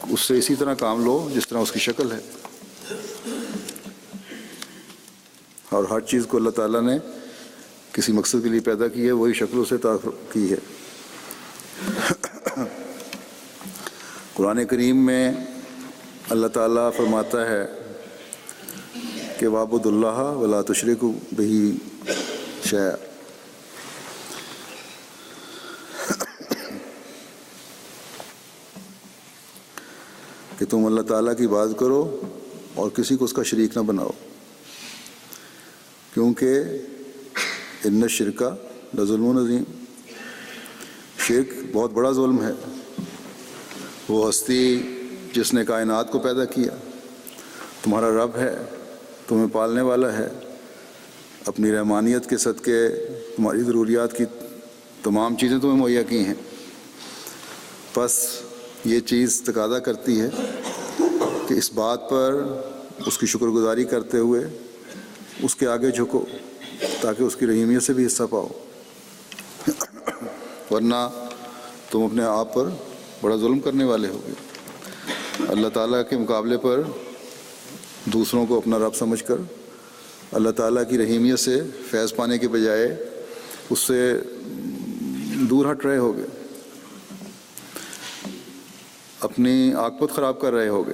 اس سے اسی طرح کام لو جس طرح اس کی شکل ہے، اور ہر چیز کو اللہ تعالیٰ نے کسی مقصد کے لیے پیدا کی ہے، وہی شکل اسے تعارف کی ہے. قرآن کریم میں اللہ تعالیٰ فرماتا ہے کہ وَاعْبُدُوا اللَّهَ وَلَا تُشْرِكُوا بِهِ شَيْئًا، کہ تم اللہ تعالیٰ کی عبادت کرو اور کسی کو اس کا شریک نہ بناؤ، کیونکہ ان الشرک لظلم عظیم، شرک بہت بڑا ظلم ہے. وہ ہستی جس نے کائنات کو پیدا کیا، تمہارا رب ہے، تمہیں پالنے والا ہے، اپنی رحمانیت کے صدقے تمہاری ضروریات کی تمام چیزیں تمہیں مہیا کی ہیں. بس یہ چیز تقاضا کرتی ہے کہ اس بات پر اس کی شکر گزاری کرتے ہوئے اس کے آگے جھکو تاکہ اس کی رحیمیت سے بھی حصہ پاؤ، ورنہ تم اپنے آپ پر بڑا ظلم کرنے والے ہوگے. اللہ تعالیٰ کے مقابلے پر دوسروں کو اپنا رب سمجھ کر اللہ تعالیٰ کی رحیمیت سے فیض پانے کے بجائے اس سے دور ہٹ رہے ہوگے، اپنی عاقبت خراب کر رہے ہوگے.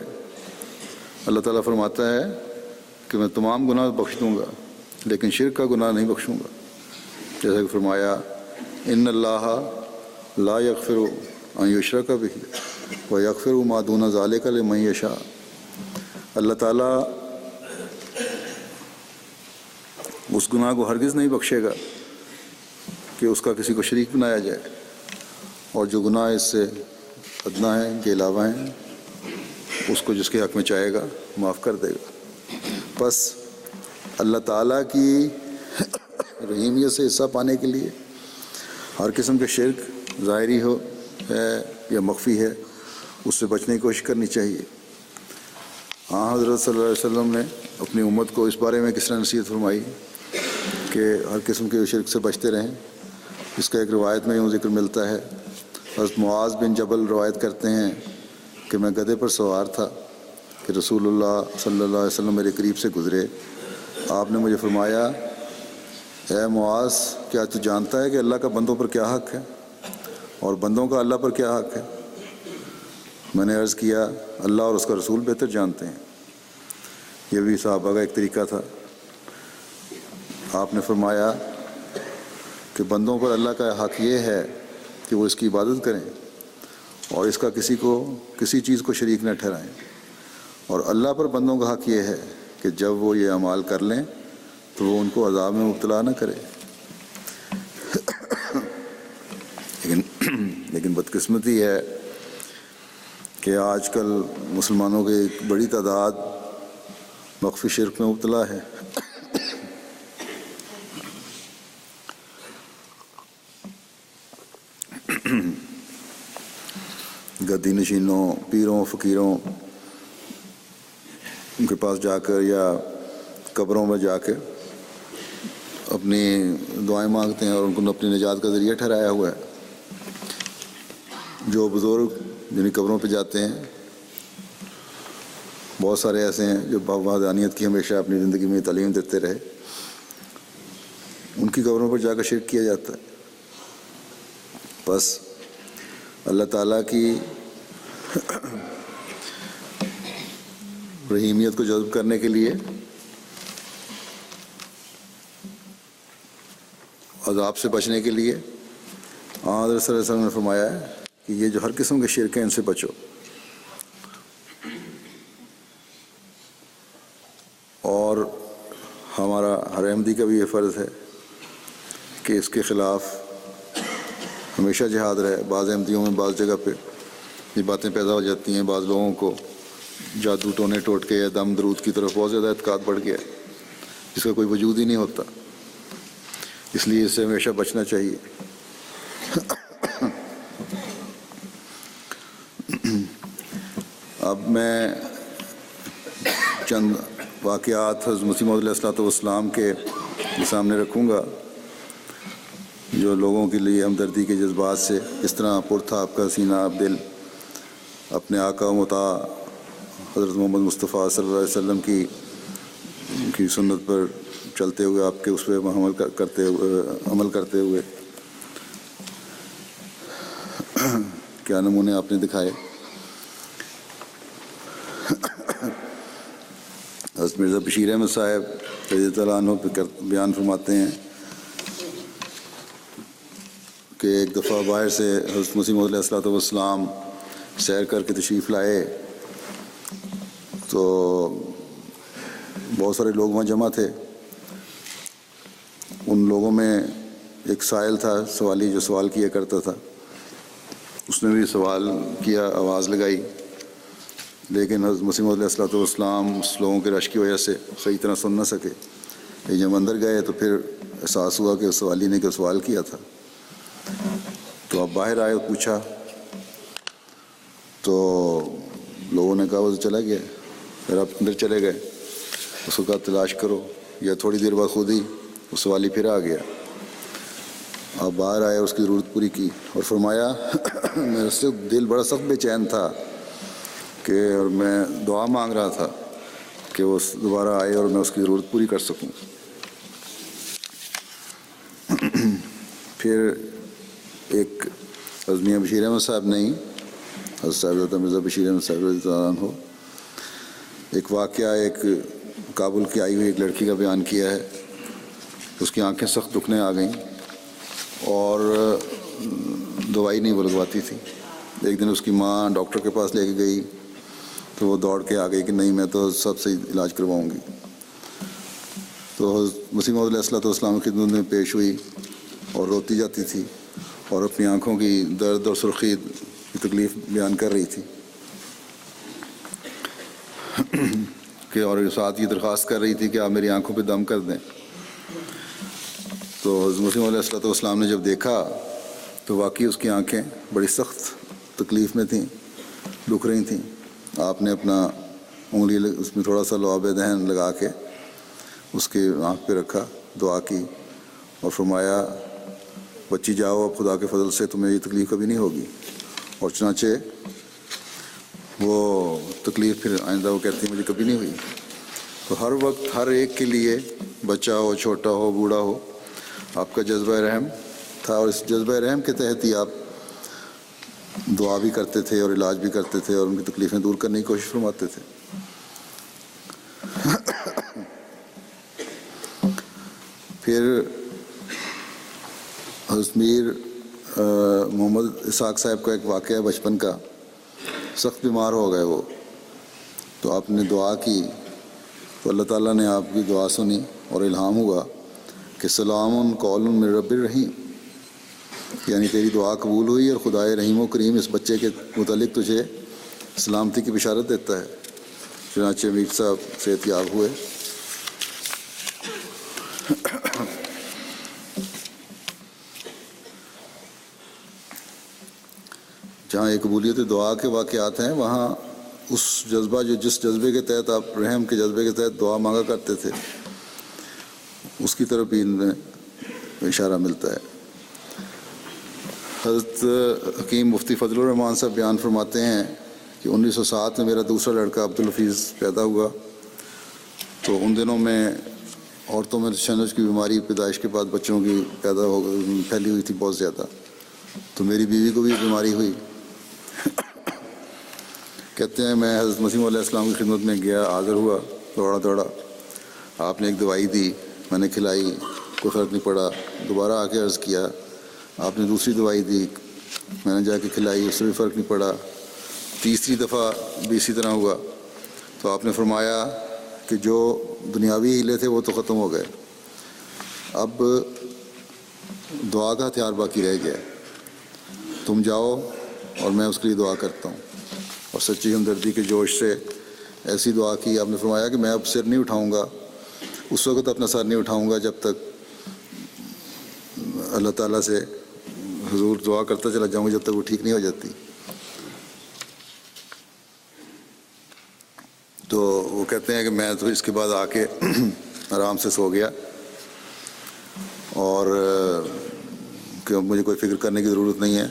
اللہ تعالیٰ فرماتا ہے کہ میں تمام گناہ بخش دوں گا لیکن شرک کا گناہ نہیں بخشوں گا. جیسا کہ فرمایا ان اللہ لا یغفر ان یشرک بہ ویغفر ما دون ذلک لمن یشاء. اللہ تعالیٰ اس گناہ کو ہرگز نہیں بخشے گا کہ اس کا کسی کو شریک بنایا جائے، اور جو گناہ اس سے ادنا ہیں، کے علاوہ ہیں، اس کو جس کے حق میں چاہے گا معاف کر دے گا. بس اللہ تعالیٰ کی رحیمیت سے حصہ پانے کے لیے ہر قسم کے شرک ظاہری ہو ہے یا مخفی ہے اس سے بچنے کی کوشش کرنی چاہیے. ہاں حضرت صلی اللہ علیہ وسلم نے اپنی امت کو اس بارے میں کس طرح نصیحت فرمائی کہ ہر قسم کے شرک سے بچتے رہیں. اس کا ایک روایت میں یوں ذکر ملتا ہے، حضرت معاذ بن جبل روایت کرتے ہیں کہ میں گدھے پر سوار تھا کہ رسول اللہ صلی اللہ علیہ وسلم میرے قریب سے گزرے. آپ نے مجھے فرمایا اے معاذ، کیا تو جانتا ہے کہ اللہ کا بندوں پر کیا حق ہے اور بندوں کا اللہ پر کیا حق ہے؟ میں نے عرض کیا اللہ اور اس کا رسول بہتر جانتے ہیں. یہ بھی صحابہ کا ایک طریقہ تھا. آپ نے فرمایا کہ بندوں پر اللہ کا حق یہ ہے کہ وہ اس کی عبادت کریں اور اس کا کسی چیز کو شریک نہ ٹھہرائیں، اور اللہ پر بندوں کا حق یہ ہے کہ جب وہ یہ اعمال کر لیں تو وہ ان کو عذاب میں مبتلا نہ کرے. لیکن بدقسمتی ہے کہ آج کل مسلمانوں کی ایک بڑی تعداد مخفی شرک میں مبتلا ہے. گدی نشینوں، پیروں، فقیروں ان کے پاس جا کر یا قبروں میں جا کے اپنی دعائیں مانگتے ہیں اور ان کو اپنی نجات کا ذریعہ ٹھہرایا ہوا ہے. جو بزرگ جنہیں قبروں پہ جاتے ہیں، بہت سارے ایسے ہیں جو وحدانیت کی ہمیشہ اپنی زندگی میں تعلیم دیتے رہے، ان کی قبروں پر جا کر شرک کیا جاتا ہے. بس اللہ تعالیٰ کی رحیمیت کو جذب کرنے کے لیے عذاب سے بچنے کے لیے حضرت صلی اللہ علیہ وسلم نے فرمایا ہے کہ یہ جو ہر قسم کے شرک ہیں ان سے بچو. اور ہمارا ہر احمدی کا بھی یہ فرض ہے کہ اس کے خلاف ہمیشہ جہاد رہے. بعض احمدیوں میں بعض جگہ پہ یہ باتیں پیدا ہو جاتی ہیں، بعض لوگوں کو جادو ٹونے ٹوٹکے یا دم درود کی طرف بہت زیادہ اعتقاد بڑھ گیا ہے جس کا کوئی وجود ہی نہیں ہوتا. اس لیے اس سے ہمیشہ بچنا چاہیے. اب میں چند واقعات حضرت مسیح موعود علیہ الصلوۃ والسلام کے سامنے رکھوں گا جو لوگوں کے لیے ہمدردی کے جذبات سے اس طرح پر تھا آپ کا سینہ، آپ دل اپنے آقا و مطاع حضرت محمد مصطفیٰ صلی اللہ علیہ وسلم کی سنت پر چلتے ہوئے، آپ کے اس پہ عمل کرتے ہوئے کیا نمونے آپ نے دکھائے۔ حضرت مرزا بشیر احمد صاحب رضی اللہ عنہ بیان فرماتے ہیں کہ ایک دفعہ باہر سے حضرت مسیح موعود علیہ الصلوۃ والسلام سیر کر کے تشریف لائے تو بہت سارے لوگ وہاں جمع تھے۔ ان لوگوں میں ایک سائل تھا، سوالی، جو سوال کیا کرتا تھا، اس نے بھی سوال کیا، آواز لگائی، لیکن حضرت مسیح موعود علیہ الصلوۃ والسلام اس لوگوں کے رش کی وجہ سے صحیح طرح سن نہ سکے۔ جب اندر گئے تو پھر احساس ہوا کہ اس سوالی نے کیا سوال کیا تھا، تو اب باہر آئے اور پوچھا تو لوگوں نے کہا وہ چلا گیا۔ پھر آپ اندر چلے گئے، اس کو کہا تلاش کرو، یا تھوڑی دیر بعد خود ہی وہ سوالی پھر آ گیا۔ اب باہر آئے، اس کی ضرورت پوری کی اور فرمایا میرا سے دل بڑا سخت بے چین تھا کہ اور میں دعا مانگ رہا تھا کہ وہ دوبارہ آئے اور میں اس کی ضرورت پوری کر سکوں۔ پھر ایک حضرت میاں بشیر احمد صاحب نہیں، حضرت صاحبزادہ مرزا بشیر احمد صاحب رضی اللہ عنہ، ایک واقعہ ایک کابل کی آئی ہوئی ایک لڑکی کا بیان کیا ہے۔ اس کی آنکھیں سخت دکھنے آ گئیں اور دوائی نہیں وہ لگواتی تھی۔ ایک دن اس کی ماں ڈاکٹر کے پاس لے کے گئی تو وہ دوڑ کے آ گئی کہ نہیں میں تو سب سے علاج کرواؤں گی۔ تو حضرت مسیح موعود علیہ الصلوۃ والسلام کی خدمت میں پیش ہوئی اور روتی جاتی تھی اور اپنی آنکھوں کی درد اور سرخی کی تکلیف بیان کر رہی تھی کہ اور ساتھ یہ درخواست کر رہی تھی کہ آپ میری آنکھوں پہ دم کر دیں۔ تو حضرت مسیح موعود علیہ الصلوۃ والسلام نے جب دیکھا تو واقعی اس کی آنکھیں بڑی سخت تکلیف میں تھیں، دکھ رہی تھیں۔ آپ نے اپنا انگلی اس میں تھوڑا سا لعاب دہن لگا کے اس کے آنکھ پہ رکھا، دعا کی اور فرمایا بچی جاؤ، اب خدا کے فضل سے تمہیں یہ تکلیف کبھی نہیں ہوگی۔ اور چنانچہ وہ تکلیف پھر آئندہ وہ کہتی مجھے کبھی نہیں ہوئی۔ تو ہر وقت ہر ایک کے لیے، بچہ ہو، چھوٹا ہو، بوڑھا ہو، آپ کا جذبہ رحم تھا اور اس جذبہ رحم کے تحت ہی آپ دعا بھی کرتے تھے اور علاج بھی کرتے تھے اور ان کی تکلیفیں دور کرنے کی کوشش فرماتے تھے۔ پھر حضرت میر محمد اسحاق صاحب کا ایک واقعہ ہے بچپن کا۔ سخت بیمار ہو گئے وہ، تو آپ نے دعا کی تو اللہ تعالیٰ نے آپ کی دعا سنی اور الہام ہوا کہ سلام قول من رب الرحیم، یعنی تیری دعا قبول ہوئی اور خدائے رحیم و کریم اس بچے کے متعلق تجھے سلامتی کی بشارت دیتا ہے۔ چنانچہ میر صاحب صحت یاب ہوئے۔ جہاں ایک قبولیت دعا کے واقعات ہیں، وہاں اس جذبہ جس جذبے کے تحت آپ رحم کے جذبے کے تحت دعا مانگا کرتے تھے، اس کی طرف بھی ان میں اشارہ ملتا ہے۔ حضرت حکیم مفتی فضل الرحمان صاحب بیان فرماتے ہیں کہ 1907 میں میرا دوسرا لڑکا عبدالحفیظ پیدا ہوا، تو ان دنوں میں عورتوں میں تشنج کی بیماری پیدائش کے بعد بچوں کی پھیلی ہوئی تھی بہت زیادہ، تو میری بیوی کو بھی بیماری ہوئی۔ کہتے ہیں میں حضرت مسیح علیہ السلام کی خدمت میں گیا، حاضر ہوا دوڑا، آپ نے ایک دوائی دی، میں نے کھلائی، کوئی فرق نہیں پڑا۔ دوبارہ آ کے عرض کیا، آپ نے دوسری دوائی دی، میں نے جا کے کھلائی، اس سے بھی فرق نہیں پڑا۔ تیسری دفعہ بھی اسی طرح ہوا، تو آپ نے فرمایا کہ جو دنیاوی ہیلے تھے وہ تو ختم ہو گئے، اب دعا کا ہتھیار باقی رہ گیا، تم جاؤ اور میں اس کے لیے دعا کرتا ہوں۔ اور سچی ہمدردی کے جوش سے ایسی دعا کی، آپ نے فرمایا کہ میں اب سر نہیں اٹھاؤں گا، اس وقت اپنا سر نہیں اٹھاؤں گا جب تک اللہ تعالیٰ سے حضور دعا کرتا چلا جاؤں گا جب تک وہ ٹھیک نہیں ہو جاتی۔ تو وہ کہتے ہیں کہ میں تو اس کے بعد آ کے آرام سے سو گیا اور کہ مجھے کوئی فکر کرنے کی ضرورت نہیں ہے،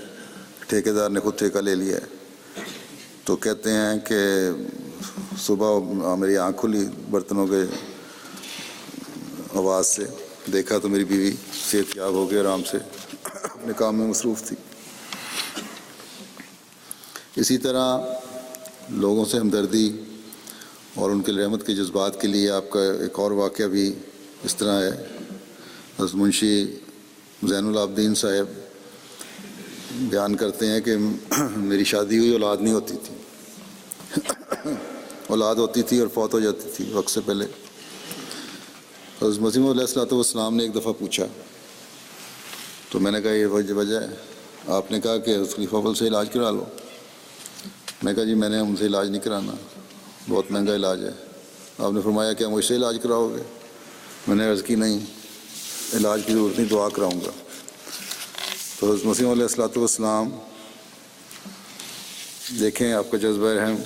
ٹھیکیدار نے خود ٹھیکہ لے لیا ہے۔ تو کہتے ہیں کہ صبح میری آنکھ کھلی برتنوں کے آواز سے، دیکھا تو میری بیوی صحت یاب ہو گئی، آرام سے اپنے کام میں مصروف تھی۔ اسی طرح لوگوں سے ہمدردی اور ان کے رحمت کے جذبات کے لیے آپ کا ایک اور واقعہ بھی اس طرح ہے۔ حضرت منشی زین العابدین صاحب بیان کرتے ہیں کہ میری شادی ہوئی، اولاد نہیں ہوتی تھی، اولاد ہوتی تھی اور فوت ہو جاتی تھی وقت سے پہلے۔ حضرت مسیح موعود علیہ الصلوۃ والسلام نے ایک دفعہ پوچھا، تو میں نے کہا یہ وجہ ہے۔ آپ نے کہا کہ خلیفہ اول سے علاج کرا لو۔ میں نے کہا جی میں نے ان سے علاج نہیں کرانا، بہت مہنگا علاج ہے۔ آپ نے فرمایا کیا مجھ سے علاج کراؤ گے؟ میں نے عرض کی نہیں، علاج کی ضرورت نہیں، دعا کراؤں گا۔ تو حضرت مسیح علیہ الصلوۃ والسلام دیکھیں آپ کا جذبہ رحم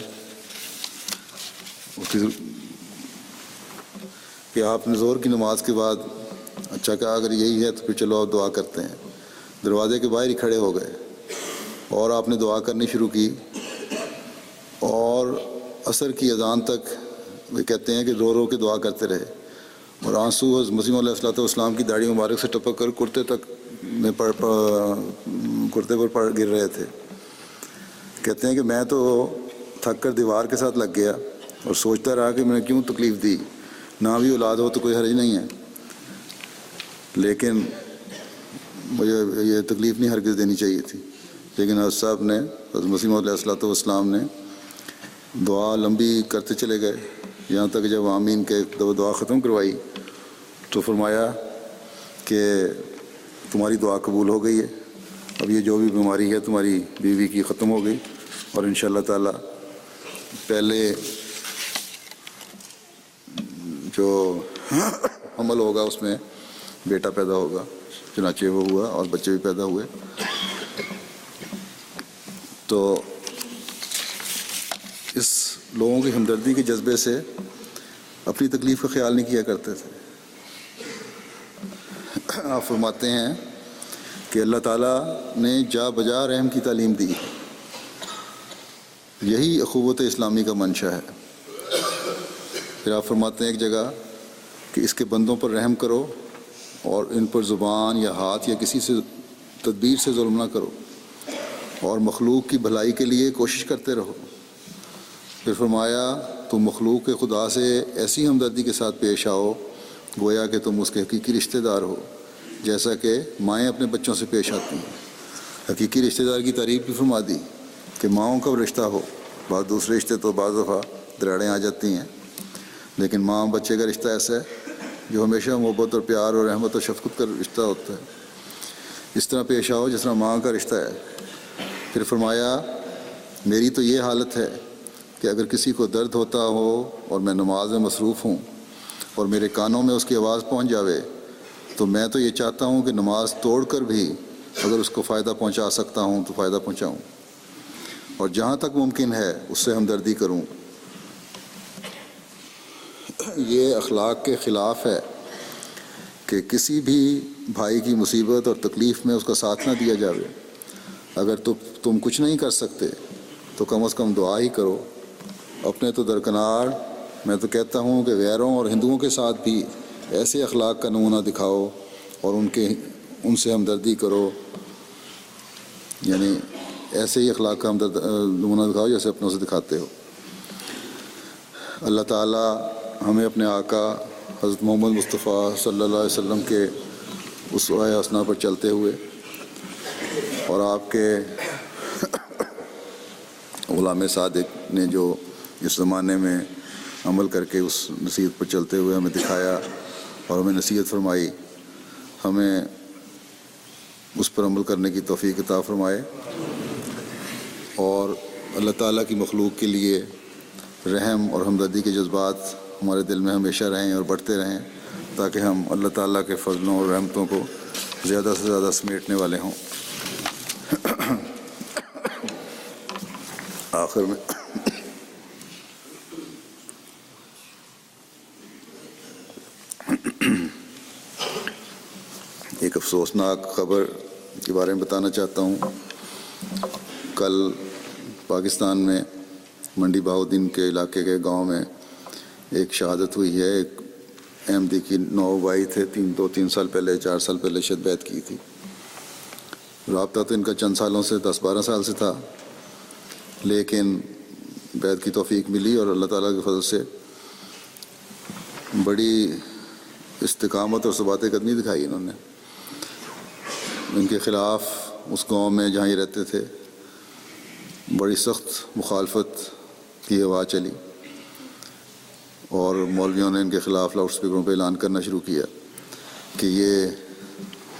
کہ آپ نے ظہر کی نماز کے بعد اچھا کہا اگر یہی ہے تو پھر چلو آپ دعا کرتے ہیں۔ دروازے کے باہر ہی کھڑے ہو گئے اور آپ نے دعا کرنی شروع کی، اور عصر کی اذان تک وہ کہتے ہیں کہ رو رو کے دعا کرتے رہے، اور آنسو حضرت مسیح علیہ الصلوۃ والسلام کی داڑھی مبارک سے ٹپک کر کرتے پر پڑ گر رہے تھے۔ کہتے ہیں کہ میں تو تھک کر دیوار کے ساتھ لگ گیا اور سوچتا رہا کہ میں نے کیوں تکلیف دی، نہ بھی اولاد ہو تو کوئی حرج نہیں ہے، لیکن مجھے یہ تکلیف نہیں ہرگز دینی چاہیے تھی۔ لیکن حضرت صاحب نے، حضرت مسیح علیہ الصلوۃ والسلام نے دعا لمبی کرتے چلے گئے، یہاں تک جب آمین کے دعا ختم کروائی تو فرمایا کہ تمہاری دعا قبول ہو گئی ہے، اب یہ جو بھی بیماری ہے تمہاری بیوی کی ختم ہو گئی، اور انشاءاللہ تعالی پہلے جو عمل ہوگا اس میں بیٹا پیدا ہوگا۔ چنانچہ وہ ہوا اور بچے بھی پیدا ہوئے۔ تو اس لوگوں کی ہمدردی کے جذبے سے اپنی تکلیف کا خیال نہیں کیا کرتے تھے۔ آپ فرماتے ہیں کہ اللہ تعالیٰ نے جا بجا رحم کی تعلیم دی، یہی اخوت اسلامی کا منشا ہے۔ پھر آپ فرماتے ہیں ایک جگہ کہ اس کے بندوں پر رحم کرو اور ان پر زبان یا ہاتھ یا کسی سے تدبیر سے ظلم نہ کرو، اور مخلوق کی بھلائی کے لیے کوشش کرتے رہو۔ پھر فرمایا تم مخلوق کے خدا سے ایسی ہمدردی کے ساتھ پیش آؤ گویا کہ تم اس کے حقیقی رشتہ دار ہو، جیسا کہ مائیں اپنے بچوں سے پیش آتی ہیں۔ حقیقی رشتہ دار کی تعریف بھی فرما دی کہ ماؤں کا رشتہ ہو، بعض دوسرے رشتے تو بعض دفعہ دراڑیں آ جاتی ہیں، لیکن ماں بچے کا رشتہ ایسا ہے جو ہمیشہ محبت اور پیار اور رحمت اور شفقت کا رشتہ ہوتا ہے۔ اس طرح پیش آؤ جس طرح ماں کا رشتہ ہے۔ پھر فرمایا میری تو یہ حالت ہے کہ اگر کسی کو درد ہوتا ہو اور میں نماز میں مصروف ہوں اور میرے کانوں میں اس کی آواز پہنچ جاوے تو میں تو یہ چاہتا ہوں کہ نماز توڑ کر بھی اگر اس کو فائدہ پہنچا سکتا ہوں تو فائدہ پہنچاؤں، اور جہاں تک ممکن ہے اس سے ہمدردی کروں۔ یہ اخلاق کے خلاف ہے کہ کسی بھی بھائی کی مصیبت اور تکلیف میں اس کا ساتھ نہ دیا جاوے۔ اگر تم کچھ نہیں کر سکتے تو کم از کم دعا ہی کرو۔ اپنے تو درکنار میں تو کہتا ہوں کہ غیروں اور ہندوؤں کے ساتھ بھی ایسے اخلاق کا نمونہ دکھاؤ اور ان سے ہمدردی کرو، یعنی ایسے ہی اخلاق کا نمونہ دکھاؤ جیسے اپنوں سے دکھاتے ہو۔ اللہ تعالیٰ ہمیں اپنے آقا حضرت محمد مصطفیٰ صلی اللہ علیہ وسلم کے اسوہ حسنہ پر چلتے ہوئے اور آپ کے غلام صادق نے جو اس زمانے میں عمل کر کے اس نصیحت پر چلتے ہوئے ہمیں دکھایا اور ہمیں نصیحت فرمائی، ہمیں اس پر عمل کرنے کی توفیق عطا فرمائے، اور اللہ تعالیٰ کی مخلوق کے لیے رحم اور ہمدردی کے جذبات ہمارے دل میں ہمیشہ رہیں اور بڑھتے رہیں، تاکہ ہم اللہ تعالیٰ کے فضلوں اور رحمتوں کو زیادہ سے زیادہ سمیٹنے والے ہوں۔ آخر میں افسوسناک خبر کے بارے میں بتانا چاہتا ہوں. کل پاکستان میں منڈی بہاؤدین کے علاقے کے گاؤں میں ایک شہادت ہوئی ہے. ایک احمدی کی 9 بھائی تھے, 3 سال پہلے 4 سال پہلے شاید بیعت کی تھی. رابطہ تو ان کا چند سالوں سے 10-12 سال سے تھا, لیکن بیعت کی توفیق ملی اور اللہ تعالیٰ کے فضل سے بڑی استقامت اور ثبات قدمی دکھائی انہوں نے. ان کے خلاف اس گاؤں میں جہاں یہ رہتے تھے بڑی سخت مخالفت کی ہوا چلی, اور مولویوں نے ان کے خلاف لاؤڈ اسپیکروں پہ اعلان کرنا شروع کیا کہ یہ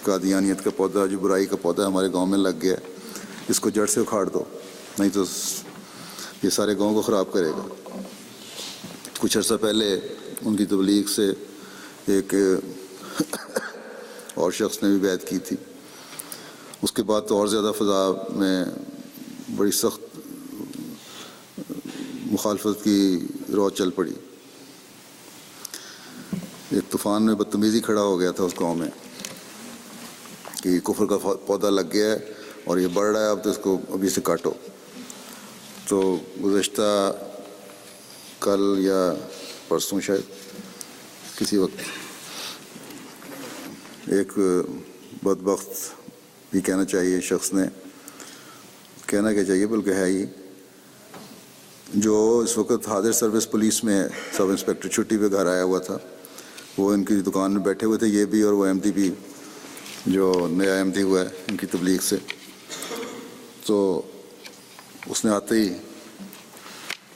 قادیانیت کا پودا, جو برائی کا پودا ہمارے گاؤں میں لگ گیا, اس کو جڑ سے اکھاڑ دو, نہیں تو یہ سارے گاؤں کو خراب کرے گا. کچھ عرصہ پہلے ان کی تبلیغ سے ایک اور شخص نے بھی بیعت کی تھی. اس کے بعد تو اور زیادہ فضا میں بڑی سخت مخالفت کی روح چل پڑی. ایک طوفان میں بدتمیزی کھڑا ہو گیا تھا اس گاؤں میں کہ یہ کفر کا پودا لگ گیا ہے اور یہ بڑھ رہا ہے, اب تو اس کو ابھی سے کاٹو. تو گزشتہ کل یا پرسوں شاید کسی وقت ایک بدبخت بھی کہنا چاہیے شخص نے, کہنا کیا چاہیے بلکہ ہے ہی, جو اس وقت حاضر سروس پولیس میں سب انسپکٹر چھٹی پہ گھر آیا ہوا تھا. وہ ان کی دکان میں بیٹھے ہوئے تھے, یہ بھی اور وہ احمدی بھی جو نیا احمدی ہوا ہے ان کی تبلیغ سے. تو اس نے آتے ہی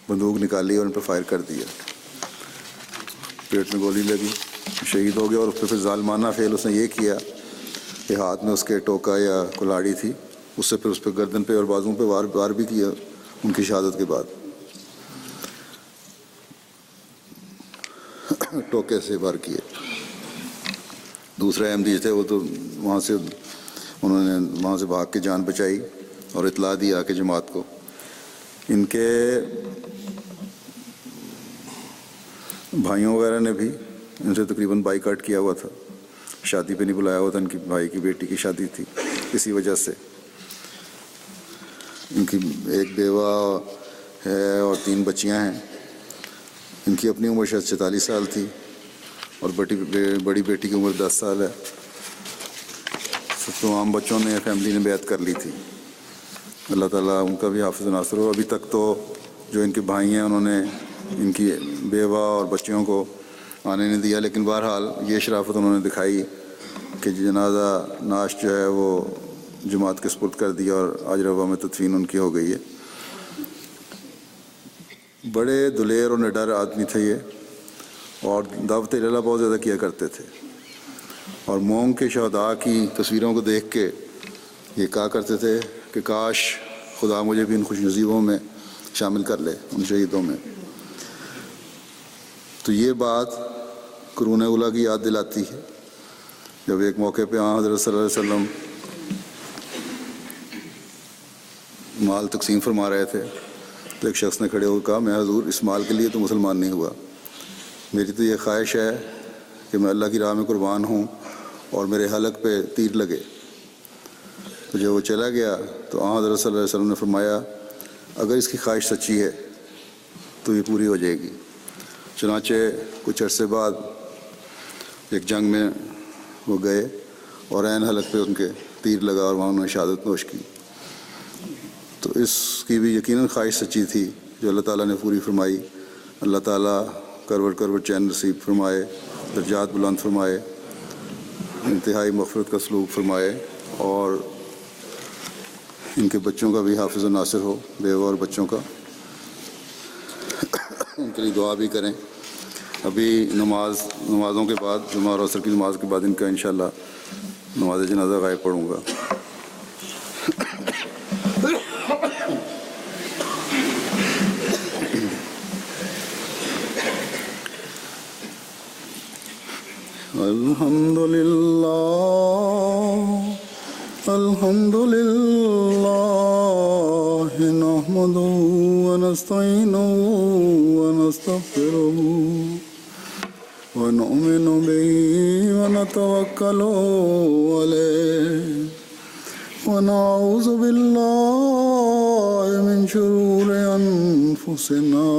بندوق نکالی اور ان پہ فائر کر دیا. پیٹ میں گولی لگی, شہید ہو گیا. اور اس پہ پھر ظالمانہ فعل اس نے یہ کیا کہ ہاتھ میں اس کے ٹوکا یا کلاڑی تھی, اس سے پھر اس پہ گردن پہ اور بازوں پہ وار بھی کیا ان کی شہادت کے بعد. ٹوکے سے وار کیے. دوسرے احمدی تھے وہ تو انہوں نے وہاں سے بھاگ کے جان بچائی اور اطلاع دی آ کے جماعت کو. ان کے بھائیوں وغیرہ نے بھی ان سے تقریباً بائیکاٹ کیا ہوا تھا, شادی پہ نہیں بلایا ہوا تھا. ان کی بھائی کی بیٹی کی شادی تھی, اسی وجہ سے. ان کی ایک بیوہ ہے اور 3 بچیاں ہیں. ان کی اپنی عمر شاید 46 سال تھی اور بڑی بیٹی کی عمر 10 سال ہے. تمام بچوں نے, فیملی نے بیعت کر لی تھی. اللہ تعالیٰ ان کا بھی حافظ ناصر ہو. ابھی تک تو جو ان کے بھائی ہیں انہوں نے ان کی بیوہ اور بچیوں کو آنے نہیں دیا, لیکن بہرحال یہ شرافت انہوں نے دکھائی کہ جنازہ نعش جو ہے وہ جماعت کے سپرد کر دیا اور آج روا میں تدفین ان کی ہو گئی ہے. بڑے دلیر اور نڈر آدمی تھے یہ, اور دعوت اللہ بہت زیادہ کیا کرتے تھے. اور مونگ کے شہداء کی تصویروں کو دیکھ کے یہ کہا کرتے تھے کہ کاش خدا مجھے بھی ان خوش نصیبوں میں شامل کر لے, ان شہیدوں میں. تو یہ بات قرون اولیٰ کی یاد دلاتی ہے. جب ایک موقع پہ حضرت صلی اللہ علیہ وسلم مال تقسیم فرما رہے تھے تو ایک شخص نے کھڑے ہو کہا, میں حضور اس مال کے لیے تو مسلمان نہیں ہوا, میری تو یہ خواہش ہے کہ میں اللہ کی راہ میں قربان ہوں اور میرے حلق پہ تیر لگے. تو جب وہ چلا گیا تو حضرت صلی اللہ علیہ وسلم نے فرمایا اگر اس کی خواہش سچی ہے تو یہ پوری ہو جائے گی. چنانچہ کچھ عرصے بعد ایک جنگ میں وہ گئے اور عین حلق پہ ان کے تیر لگا اور وہاں انہوں نے شہادت نوش کی. تو اس کی بھی یقیناً خواہش سچی تھی جو اللہ تعالیٰ نے پوری فرمائی. اللہ تعالیٰ کروٹ چین نصیب فرمائے, درجات بلند فرمائے, انتہائی مغفرت کا سلوک فرمائے, اور ان کے بچوں کا بھی حافظ و ناصر ہو, بیوہ اور بچوں کا. ان کے لیے دعا بھی کریں. ابھی نمازوں کے بعد, جمعہ اور عصر کی نماز کے بعد ان کا انشاءاللہ نماز جنازہ غائب پڑھوں گا. الحمد لله نحمده ونستعينه ونستغفره ونؤمن به ونتوكل عليه ونعوذ بالله من شرور أنفسنا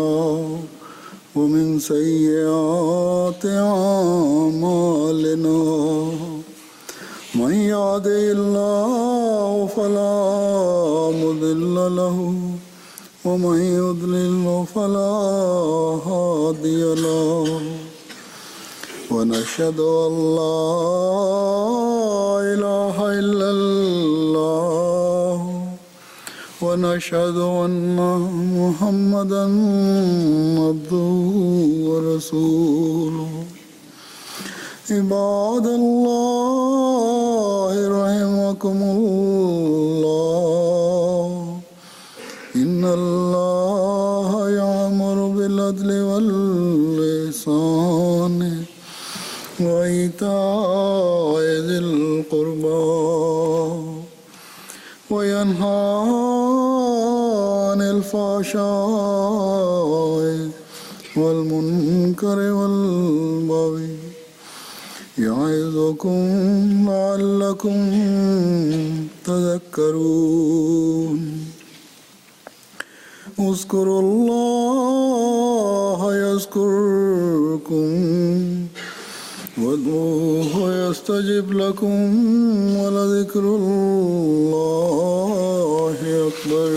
ومن سيئات أعمالنا من يهده الله فلا مضل له ومن يضلل فلا هادي له ونشهد أن لا إله إلا الله ونشهد أن محمدا عبده ورسوله عباد الله رحمكم الله إن الله يأمر بالعدل والإحسان وإيتاء ذي القربى وينهى عن الفحشاء والمنكر والبغي يعظكم لعلكم تذكرون اذكروا الله يذكركم وادعوه يستجب لكم ولذكر الله أكبر